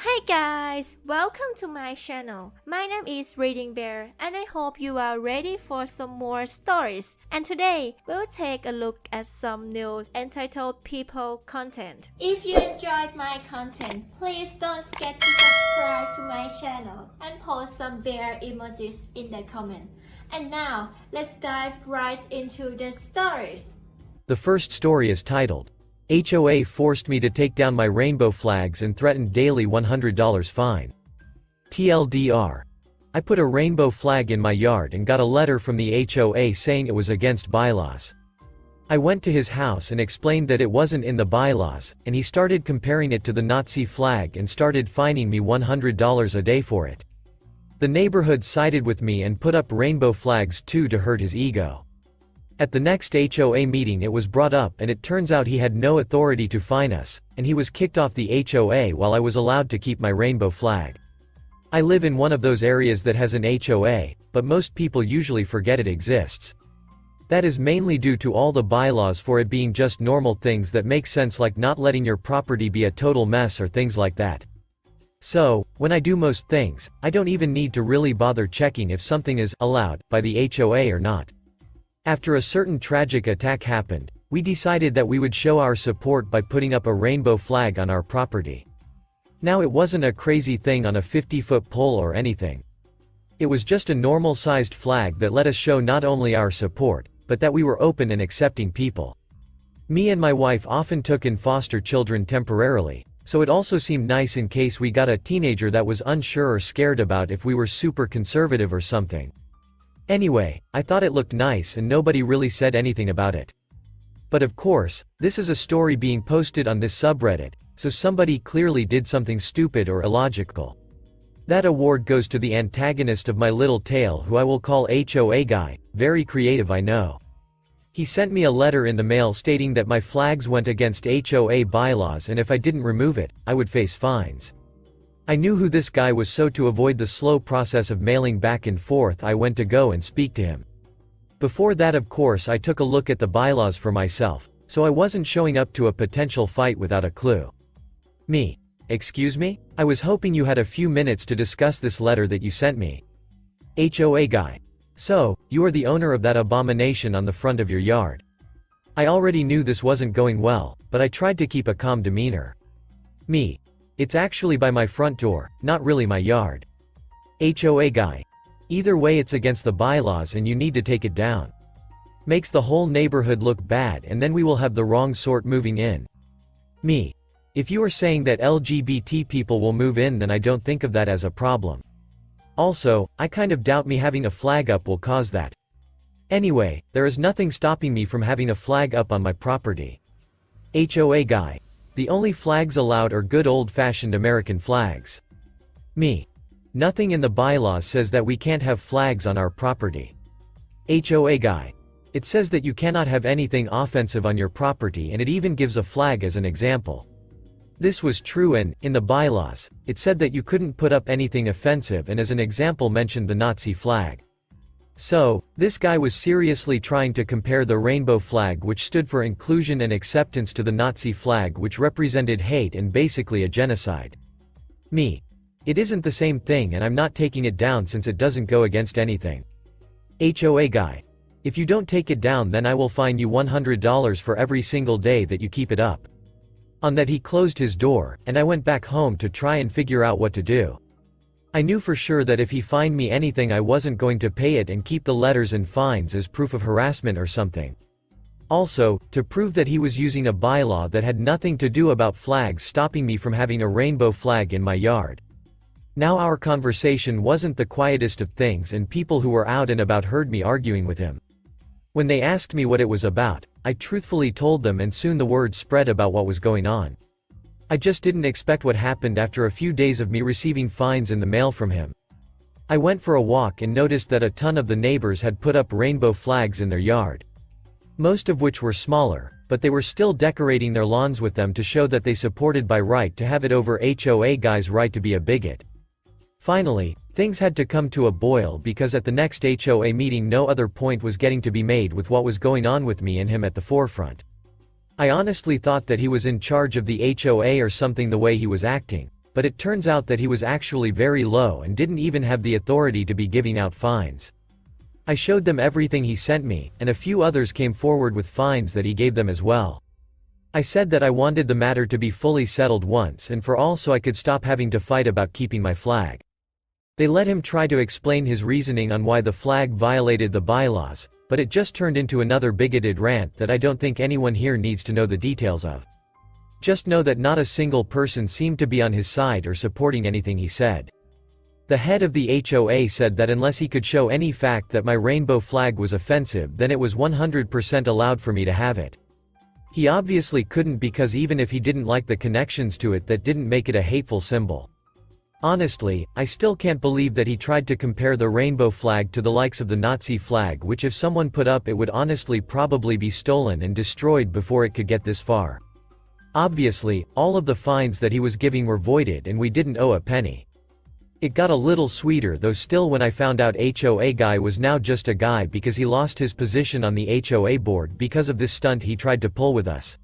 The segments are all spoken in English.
Hi guys, welcome to my channel. My name is ReadingBear and I hope you are ready for some more stories. And today, we'll take a look at some new entitled people content. If you enjoyed my content, please don't forget to subscribe to my channel and post some bear emojis in the comment. And now, let's dive right into the stories. The first story is titled, HOA forced me to take down my rainbow flags and threatened daily $100 fine. TLDR. I put a rainbow flag in my yard and got a letter from the HOA saying it was against bylaws. I went to his house and explained that it wasn't in the bylaws, and he started comparing it to the Nazi flag and started fining me $100 a day for it. The neighborhood sided with me and put up rainbow flags too to hurt his ego. At the next HOA meeting it was brought up and it turns out he had no authority to fine us, and he was kicked off the HOA while I was allowed to keep my rainbow flag. I live in one of those areas that has an HOA, but most people usually forget it exists. That is mainly due to all the bylaws for it being just normal things that make sense, like not letting your property be a total mess or things like that. So, when I do most things, I don't even need to really bother checking if something is allowed by the HOA or not. After a certain tragic attack happened, we decided that we would show our support by putting up a rainbow flag on our property. Now it wasn't a crazy thing on a 50-foot pole or anything. It was just a normal-sized flag that let us show not only our support, but that we were open and accepting people. Me and my wife often took in foster children temporarily, so it also seemed nice in case we got a teenager that was unsure or scared about if we were super conservative or something. Anyway, I thought it looked nice and nobody really said anything about it. But of course, this is a story being posted on this subreddit, so somebody clearly did something stupid or illogical. That award goes to the antagonist of my little tale, who I will call HOA guy. Very creative, I know. He sent me a letter in the mail stating that my flags went against HOA bylaws and if I didn't remove it, I would face fines. I knew who this guy was, so to avoid the slow process of mailing back and forth I went to go and speak to him. Before that, of course, I took a look at the bylaws for myself, so I wasn't showing up to a potential fight without a clue. Me. Excuse me? I was hoping you had a few minutes to discuss this letter that you sent me. HOA guy. So, you are the owner of that abomination on the front of your yard. I already knew this wasn't going well, but I tried to keep a calm demeanor. Me. It's actually by my front door, not really my yard. HOA guy. Either way it's against the bylaws and you need to take it down. Makes the whole neighborhood look bad and then we will have the wrong sort moving in. Me. If you are saying that LGBT people will move in, then I don't think of that as a problem. Also, I kind of doubt me having a flag up will cause that. Anyway, there is nothing stopping me from having a flag up on my property. HOA guy. The only flags allowed are good old-fashioned American flags. Me. Nothing in the bylaws says that we can't have flags on our property. HOA guy. It says that you cannot have anything offensive on your property, and it even gives a flag as an example. This was true, and, in the bylaws, it said that you couldn't put up anything offensive and as an example mentioned the Nazi flag. So, this guy was seriously trying to compare the rainbow flag, which stood for inclusion and acceptance, to the Nazi flag, which represented hate and basically a genocide. Me. It isn't the same thing and I'm not taking it down since it doesn't go against anything. HOA guy. If you don't take it down, then I will fine you $100 for every single day that you keep it up. On that he closed his door, and I went back home to try and figure out what to do. I knew for sure that if he fined me anything I wasn't going to pay it and keep the letters and fines as proof of harassment or something. Also, to prove that he was using a bylaw that had nothing to do about flags stopping me from having a rainbow flag in my yard. Now our conversation wasn't the quietest of things and people who were out and about heard me arguing with him. When they asked me what it was about, I truthfully told them, and soon the word spread about what was going on. I just didn't expect what happened after a few days of me receiving fines in the mail from him. I went for a walk and noticed that a ton of the neighbors had put up rainbow flags in their yard. Most of which were smaller, but they were still decorating their lawns with them to show that they supported by right to have it over HOA guy's right to be a bigot. Finally, things had to come to a boil because at the next HOA meeting no other point was getting to be made with what was going on with me and him at the forefront. I honestly thought that he was in charge of the HOA or something the way he was acting, but it turns out that he was actually very low and didn't even have the authority to be giving out fines. I showed them everything he sent me, and a few others came forward with fines that he gave them as well. I said that I wanted the matter to be fully settled once and for all so I could stop having to fight about keeping my flag. They let him try to explain his reasoning on why the flag violated the bylaws, but it just turned into another bigoted rant that I don't think anyone here needs to know the details of. Just know that not a single person seemed to be on his side or supporting anything he said. The head of the HOA said that unless he could show any fact that my rainbow flag was offensive, then it was 100% allowed for me to have it. He obviously couldn't, because even if he didn't like the connections to it, that didn't make it a hateful symbol. Honestly, I still can't believe that he tried to compare the rainbow flag to the likes of the Nazi flag, which if someone put up, it would honestly probably be stolen and destroyed before it could get this far. Obviously, all of the fines that he was giving were voided and we didn't owe a penny. It got a little sweeter though still when I found out HOA guy was now just a guy because he lost his position on the HOA board because of this stunt he tried to pull with us.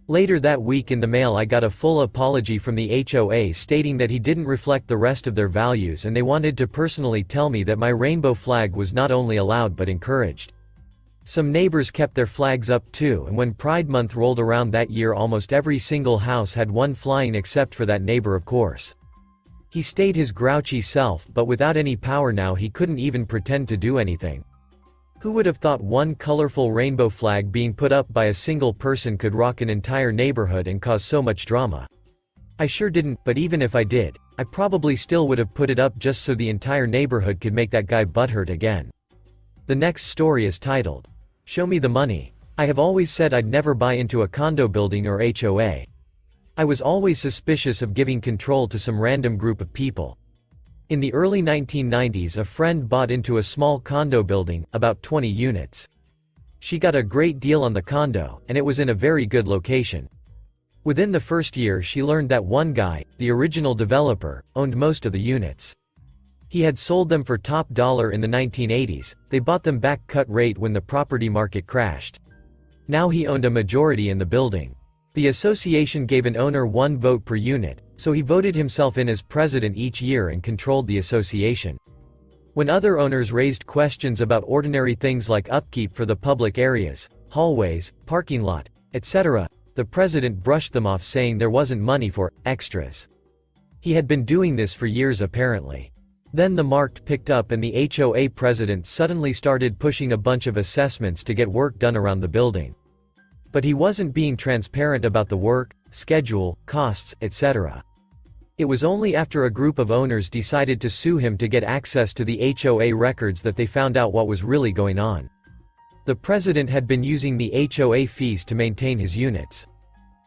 Later that week in the mail I got a full apology from the HOA stating that he didn't reflect the rest of their values and they wanted to personally tell me that my rainbow flag was not only allowed but encouraged. Some neighbors kept their flags up too, and when Pride Month rolled around that year almost every single house had one flying except for that neighbor, of course. He stayed his grouchy self, but without any power now he couldn't even pretend to do anything. Who would have thought one colorful rainbow flag being put up by a single person could rock an entire neighborhood and cause so much drama? I sure didn't, but even if I did, I probably still would have put it up just so the entire neighborhood could make that guy butthurt again. The next story is titled, "Show Me the Money." I have always said I'd never buy into a condo building or HOA. I was always suspicious of giving control to some random group of people. In the early 1990s, a friend bought into a small condo building, about 20 units. She got a great deal on the condo, and it was in a very good location. Within the first year she learned that one guy, the original developer, owned most of the units. He had sold them for top dollar in the 1980s, they bought them back cut rate when the property market crashed. Now he owned a majority in the building. The association gave an owner one vote per unit, so he voted himself in as president each year and controlled the association. When other owners raised questions about ordinary things like upkeep for the public areas, hallways, parking lot, etc., the president brushed them off saying there wasn't money for extras. He had been doing this for years apparently. Then the market picked up and the HOA president suddenly started pushing a bunch of assessments to get work done around the building. But he wasn't being transparent about the work, schedule, costs, etc. It was only after a group of owners decided to sue him to get access to the HOA records that they found out what was really going on. The president had been using the HOA fees to maintain his units.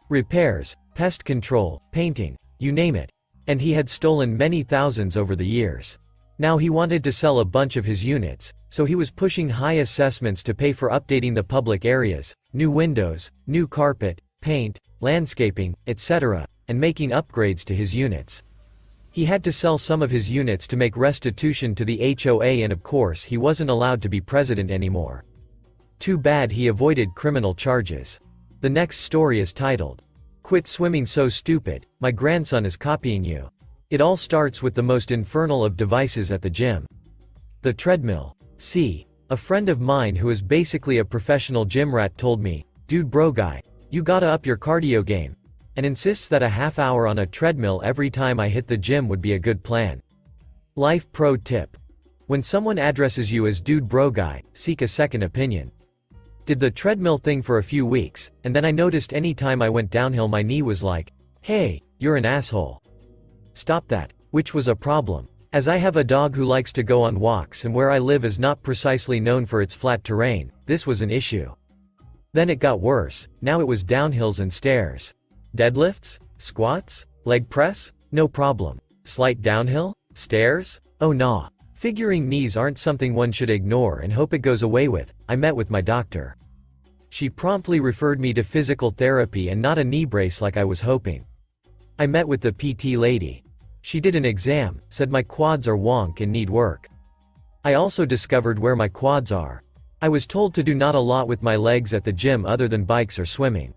Repairs, pest control, painting, you name it. And he had stolen many thousands over the years. Now he wanted to sell a bunch of his units, so he was pushing high assessments to pay for updating the public areas, new windows, new carpet, paint, landscaping, etc., and making upgrades to his units. He had to sell some of his units to make restitution to the HOA, and of course he wasn't allowed to be president anymore. Too bad he avoided criminal charges. The next story is titled, "Quit Swimming So Stupid, My Grandson is Copying You." It all starts with the most infernal of devices at the gym. The treadmill. See, a friend of mine who is basically a professional gym rat told me, "Dude bro guy, you gotta up your cardio game," and insists that a half hour on a treadmill every time I hit the gym would be a good plan. Life pro tip. When someone addresses you as dude bro guy, seek a second opinion. Did the treadmill thing for a few weeks, and then I noticed any time I went downhill my knee was like, "Hey, you're an asshole. Stop that," which was a problem. As I have a dog who likes to go on walks and where I live is not precisely known for its flat terrain, this was an issue. Then it got worse, now it was downhills and stairs. Deadlifts? Squats? Leg press? No problem. Slight downhill? Stairs? Oh nah. Figuring knees aren't something one should ignore and hope it goes away with. I met with my doctor. She promptly referred me to physical therapy and not a knee brace like I was hoping. I met with the PT lady. She did an exam, said my quads are wonk and need work. I also discovered where my quads are. I was told to do not a lot with my legs at the gym other than bikes or swimming.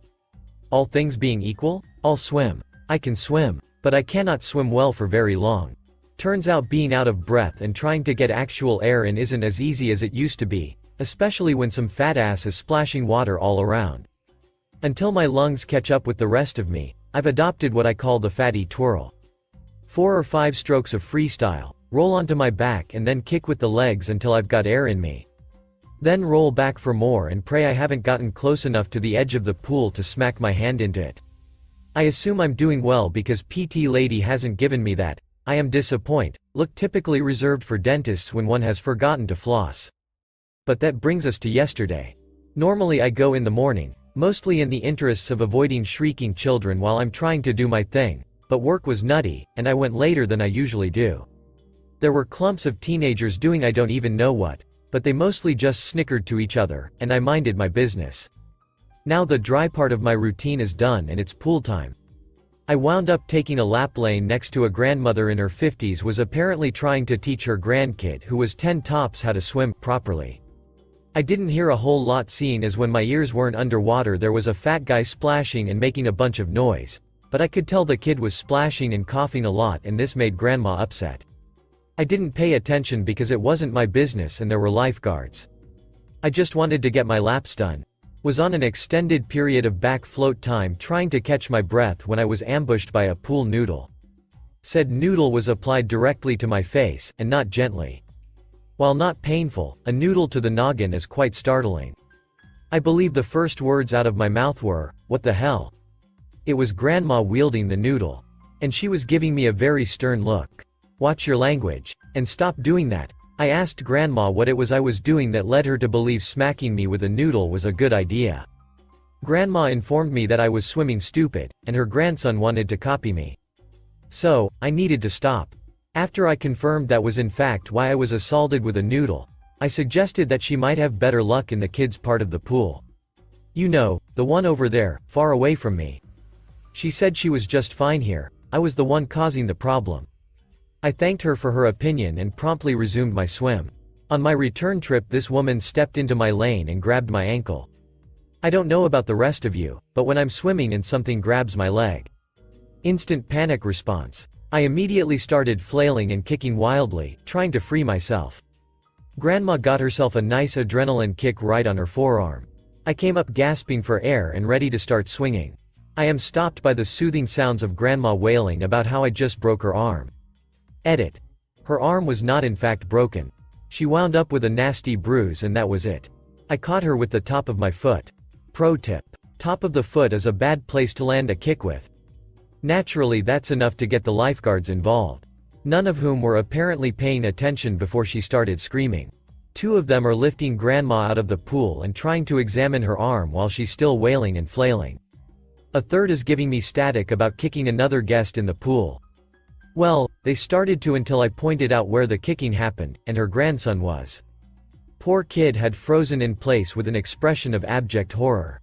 All things being equal, I'll swim. I can swim. But I cannot swim well for very long. Turns out being out of breath and trying to get actual air in isn't as easy as it used to be, especially when some fat ass is splashing water all around. Until my lungs catch up with the rest of me, I've adopted what I call the fatty twirl. 4 or 5 strokes of freestyle, roll onto my back and then kick with the legs until I've got air in me. Then roll back for more and pray I haven't gotten close enough to the edge of the pool to smack my hand into it. I assume I'm doing well because PT lady hasn't given me that. I am disappointed. Look typically reserved for dentists when one has forgotten to floss. But that brings us to yesterday. Normally I go in the morning, mostly in the interests of avoiding shrieking children while I'm trying to do my thing, but work was nutty, and I went later than I usually do. There were clumps of teenagers doing I don't even know what, but they mostly just snickered to each other, and I minded my business. Now the dry part of my routine is done and it's pool time. I wound up taking a lap lane next to a grandmother in her 50s was apparently trying to teach her grandkid who was 10 tops how to swim properly. I didn't hear a whole lot seeing as when my ears weren't underwater there was a fat guy splashing and making a bunch of noise, but I could tell the kid was splashing and coughing a lot and this made grandma upset. I didn't pay attention because it wasn't my business and there were lifeguards. I just wanted to get my laps done. Was on an extended period of back float time trying to catch my breath when I was ambushed by a pool noodle. Said noodle was applied directly to my face, and not gently. While not painful, a noodle to the noggin is quite startling. I believe the first words out of my mouth were, "What the hell?" It was grandma wielding the noodle. And she was giving me a very stern look. "Watch your language. And stop doing that." I asked grandma what it was I was doing that led her to believe smacking me with a noodle was a good idea. Grandma informed me that I was swimming stupid, and her grandson wanted to copy me. So, I needed to stop. After I confirmed that was in fact why I was assaulted with a noodle, I suggested that she might have better luck in the kids' part of the pool. You know, the one over there, far away from me. She said she was just fine here. I was the one causing the problem. I thanked her for her opinion and promptly resumed my swim. On my return trip this woman stepped into my lane and grabbed my ankle. I don't know about the rest of you, but when I'm swimming and something grabs my leg. Instant panic response. I immediately started flailing and kicking wildly, trying to free myself. Grandma got herself a nice adrenaline kick right on her forearm. I came up gasping for air and ready to start swinging. I am stopped by the soothing sounds of grandma wailing about how I just broke her arm. Edit. Her arm was not in fact broken. She wound up with a nasty bruise and that was it. I caught her with the top of my foot. Pro tip. Top of the foot is a bad place to land a kick with. Naturally that's enough to get the lifeguards involved. None of whom were apparently paying attention before she started screaming. 2 of them are lifting grandma out of the pool and trying to examine her arm while she's still wailing and flailing. A third is giving me static about kicking another guest in the pool. Well, they started to until I pointed out where the kicking happened, and her grandson was. Poor kid had frozen in place with an expression of abject horror.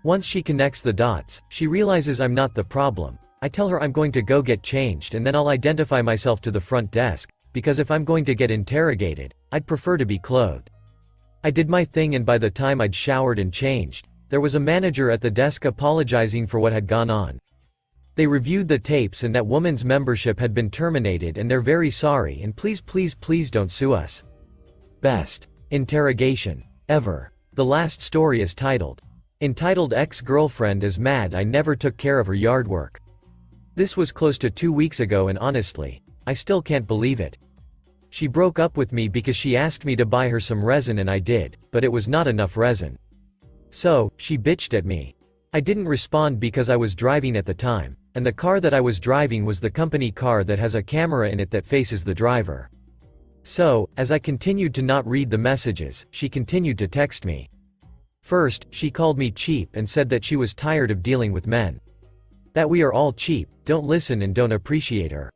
Once she connects the dots, she realizes I'm not the problem. I tell her I'm going to go get changed and then I'll identify myself to the front desk, because if I'm going to get interrogated, I'd prefer to be clothed. I did my thing and by the time I'd showered and changed, there was a manager at the desk apologizing for what had gone on. They reviewed the tapes and that woman's membership had been terminated and they're very sorry and please don't sue us. Best interrogation ever. The last story is entitled Ex-Girlfriend is Mad I Never Took Care of Her Yard Work. This was close to 2 weeks ago and honestly, I still can't believe it. She broke up with me because she asked me to buy her some resin and I did, but it was not enough resin. So, she bitched at me. I didn't respond because I was driving at the time. And the car that I was driving was the company car that has a camera in it that faces the driver. So, as I continued to not read the messages, she continued to text me. First, she called me cheap and said that she was tired of dealing with men. That we are all cheap, don't listen and don't appreciate her.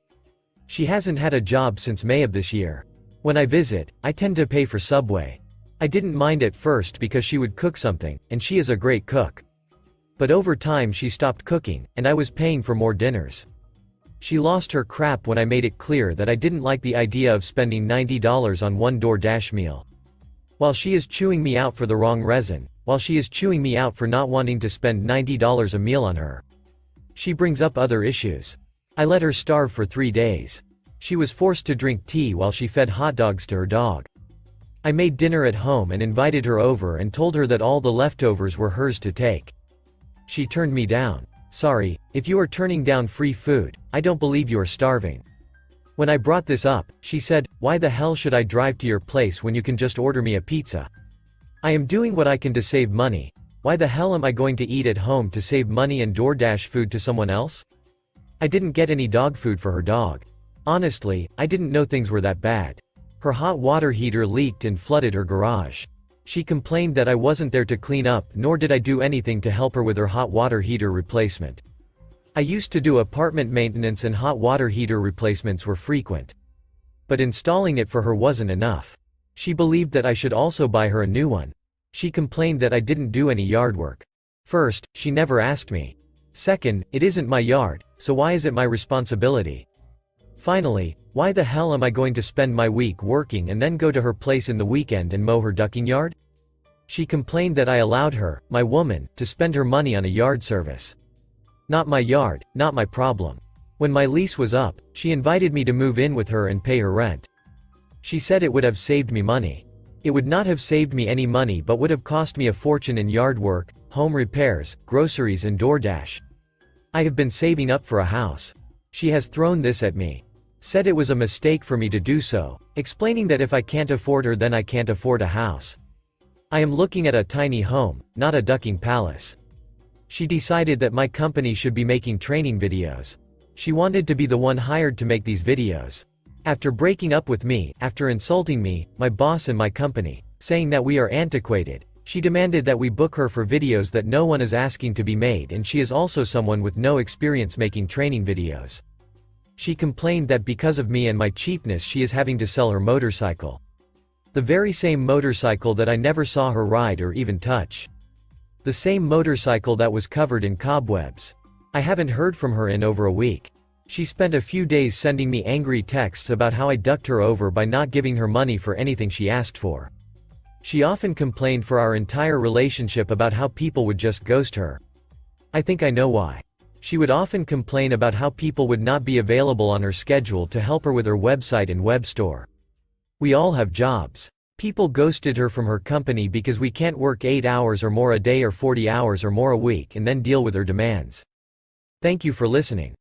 She hasn't had a job since May of this year. When I visit, I tend to pay for Subway. I didn't mind at first because she would cook something, and she is a great cook. But over time she stopped cooking, and I was paying for more dinners. She lost her crap when I made it clear that I didn't like the idea of spending $90 on one DoorDash meal. While she is chewing me out for the wrong resin, while she is chewing me out for not wanting to spend $90 a meal on her. She brings up other issues. I let her starve for 3 days. She was forced to drink tea while she fed hot dogs to her dog. I made dinner at home and invited her over and told her that all the leftovers were hers to take. She turned me down. Sorry, if you are turning down free food, I don't believe you are starving. When I brought this up, she said, why the hell should I drive to your place when you can just order me a pizza? I am doing what I can to save money. Why the hell am I going to eat at home to save money and DoorDash food to someone else? I didn't get any dog food for her dog. Honestly, I didn't know things were that bad. Her hot water heater leaked and flooded her garage. She complained that I wasn't there to clean up, nor did I do anything to help her with her hot water heater replacement. I used to do apartment maintenance and hot water heater replacements were frequent. But installing it for her wasn't enough. She believed that I should also buy her a new one. She complained that I didn't do any yard work. First, she never asked me. Second, it isn't my yard, so why is it my responsibility? Finally, why the hell am I going to spend my week working and then go to her place in the weekend and mow her ducking yard? She complained that I allowed her, my woman, to spend her money on a yard service. Not my yard, not my problem. When my lease was up, she invited me to move in with her and pay her rent. She said it would have saved me money. It would not have saved me any money but would have cost me a fortune in yard work, home repairs, groceries and DoorDash. I have been saving up for a house. She has thrown this at me. Said it was a mistake for me to do so, explaining that if I can't afford her then I can't afford a house. I am looking at a tiny home, not a ducking palace. She decided that my company should be making training videos. She wanted to be the one hired to make these videos. After breaking up with me, after insulting me, my boss and my company, saying that we are antiquated, she demanded that we book her for videos that no one is asking to be made, and she is also someone with no experience making training videos. She complained that because of me and my cheapness she is having to sell her motorcycle. The very same motorcycle that I never saw her ride or even touch. The same motorcycle that was covered in cobwebs. I haven't heard from her in over a week. She spent a few days sending me angry texts about how I ducked her over by not giving her money for anything she asked for. She often complained for our entire relationship about how people would just ghost her. I think I know why. She would often complain about how people would not be available on her schedule to help her with her website and web store. We all have jobs. People ghosted her from her company because we can't work 8 hours or more a day or 40 hours or more a week and then deal with her demands. Thank you for listening.